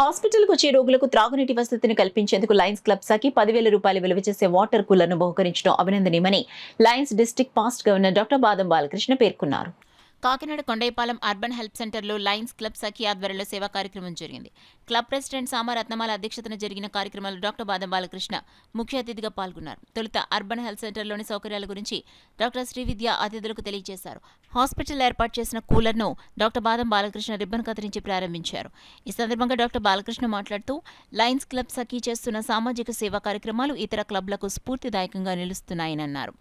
హాస్పిటల్కు వచ్చే రోగులకు త్రాగునీటి వసతిని కల్పించేందుకు లయన్స్ క్లబ్ సఖి 10,000 రూపాయలు విలువ చేసే వాటర్ కూలర్ను బహుకరించడం అభినందనీయమని Lions district past governor doctor బాదం బాలకృష్ణ పేర్కొన్నారు. కాకినాడ కొండైపాలెం అర్బన్ హెల్త్ సెంటర్లో లయన్స్ క్లబ్ సఖి ఆధ్వర్యంలో సేవా కార్యక్రమం జరిగింది. క్లబ్ ప్రెసిడెంట్ సామ రత్నమాల అధ్యక్షతన జరిగిన కార్యక్రమంలో డాక్టర్ బాదం బాలకృష్ణ ముఖ్య అతిథిగా పాల్గొన్నారు. తొలుత అర్బన్ హెల్త్ సెంటర్లోని సౌకర్యాల గురించి డాక్టర్ శ్రీవిద్య అతిథులకు తెలియజేశారు. హాస్పిటల్ ఏర్పాటు చేసిన కూలర్ను డాక్టర్ బాదం బాలకృష్ణ రిబ్బన్ కత్తిరించి ప్రారంభించారు. ఈ సందర్భంగా డాక్టర్ బాలకృష్ణ మాట్లాడుతూ లయన్స్ క్లబ్ సఖి చేస్తున్న సామాజిక సేవా కార్యక్రమాలు ఇతర క్లబ్లకు స్ఫూర్తిదాయకంగా నిలుస్తున్నాయని అన్నారు.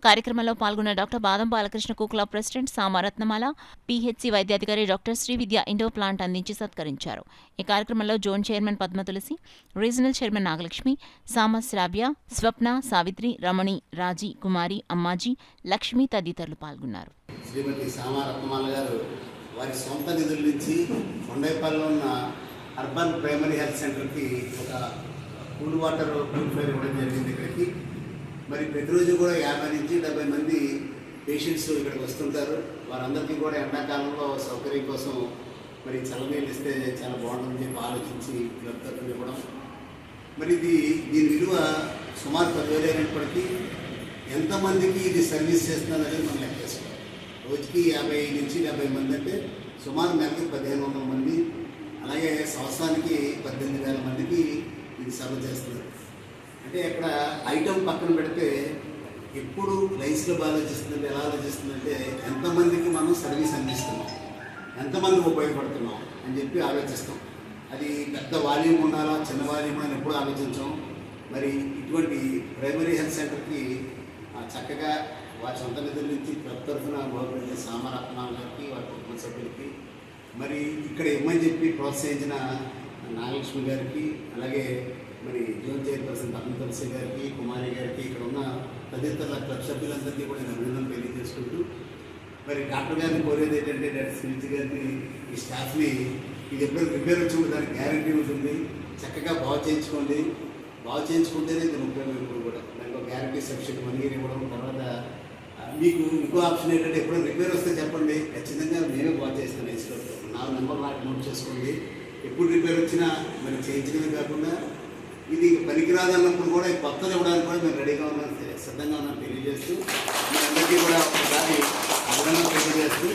కార్యక్రమంలో పాల్గొన్న డాక్టర్ బాదం బాలకృష్ణకు club president Sama Ratnamala, PHC వైద్యాధికారి డాక్టర్ శ్రీవిద్య ఇండోర్ ప్లాంట్ అందించి సత్కరించారు. ఈ కార్యక్రమంలో zone chairman Padmatulasi, regional chairman Nagalakshmi, Sama Sravya, స్వప్న, సావిత్రి, రమణి, రాజీ, కుమారి, అమ్మాజీ, లక్ష్మి తదితరులు పాల్గొన్నారు. శ్రీమతి సామ రత్నమాల గారు వారి సొంత నిధుల నుంచి కొండైపాలెంలో ఉన్న అర్బన్ ప్రైమరీ హెల్త్ సెంటర్కి ఒక కూల్ వాటర్ ప్యూరిఫైర్ ఇవ్వడం జరిగింది. ఇక్కడికి మరి ప్రతిరోజు కూడా 50 నుంచి 70 మంది పేషెంట్స్ ఇక్కడికి వస్తుంటారు. వారందరికీ కూడా ఎండాకాలంలో సౌకర్యం కోసం మరి చల్లనీళ్ళు ఇస్తే చాలా బాగుంటుంది చెప్పి ఆలోచించి క్లబ్ తరఫున ఇవ్వడం. మరి దీని విలువ సుమారు 10,000 అయినప్పటికీ ఎంతమందికి ఇది సర్వీస్ చేస్తుందనేది మనం లెక్కేసుకోవాలి. రోజుకి 50 నుంచి 70 మంది అంటే సుమారు నెలకి 1,500 మంది, అలాగే సంవత్సరానికి 18,000 మందికి ఇది సర్వ్ చేస్తుంది. అంటే ఇక్కడ ఐటమ్ పక్కన పెడితే ఎప్పుడు లైన్స్లో ఆలోచిస్తుందంటే ఎలా ఆలోచిస్తుందంటే ఎంతమందికి మనం సర్వీస్ అందిస్తున్నాం, ఎంతమందికి ఉపయోగపడుతున్నాం అని చెప్పి ఆలోచిస్తాం. అది పెద్ద వాల్యూమ్ ఉండాలా చిన్న వాల్యూమ్ అని ఎప్పుడు ఆలోచించాం. మరి ఇటువంటి ప్రైమరీ హెల్త్ సెంటర్కి చక్కగా వారి సొంత నిధుల నుంచి క్లబ్ తరఫున గవర్నమెంట్ సామరత్నాల గారికి వారి కుటుంబ సభ్యులకి మరి ఇక్కడ ఇమ్మని చెప్పి ప్రోత్సహించిన నాగలక్ష్మి గారికి, అలాగే మరి జోన్ చైర్పర్సన్ పద్మతులసి గారికి, కుమారి గారికి, ఇక్కడ ఉన్న తదితర క్లబ్ సభ్యులందరికీ కూడా నేను అభినందనలు తెలియజేసుకుంటూ మరి డాక్టర్ గారిని కోరేది ఏంటంటే డాక్టర్ శ్రీవిద్య గారిని, ఈ స్టాఫ్ని ఇది ఎప్పుడు రిపేర్ వచ్చినప్పుడు దానికి గ్యారంటీ ఉంటుంది, చక్కగా బాగు చేయించుకుంటేనే దీని ఉపయోగం. ఇప్పుడు కూడా దానికి ఒక గ్యారంటీ సబ్సిడీ 1 year ఇవ్వడం. తర్వాత మీకు ఇంకో ఆప్షన్ ఏంటంటే ఎప్పుడైనా రిపేర్ వస్తే చెప్పండి, ఖచ్చితంగా నేనే బాగు చేస్తాను. ఇన్స్టోర్లో నా నెంబర్ నాకు నోట్ చేసుకోండి. ఎప్పుడు రిపేర్ వచ్చినా మరి చేయించడమే కాకుండా ఇది పనికిరాదన్నప్పుడు కూడా కొత్తది ఇవ్వడానికి కూడా మేము రెడీగా ఉన్నాం, సిద్ధంగా ఉన్నాం తెలియజేస్తూ మీ అందరికీ కూడా ఒకసారి అభినందనలు తెలియజేస్తూ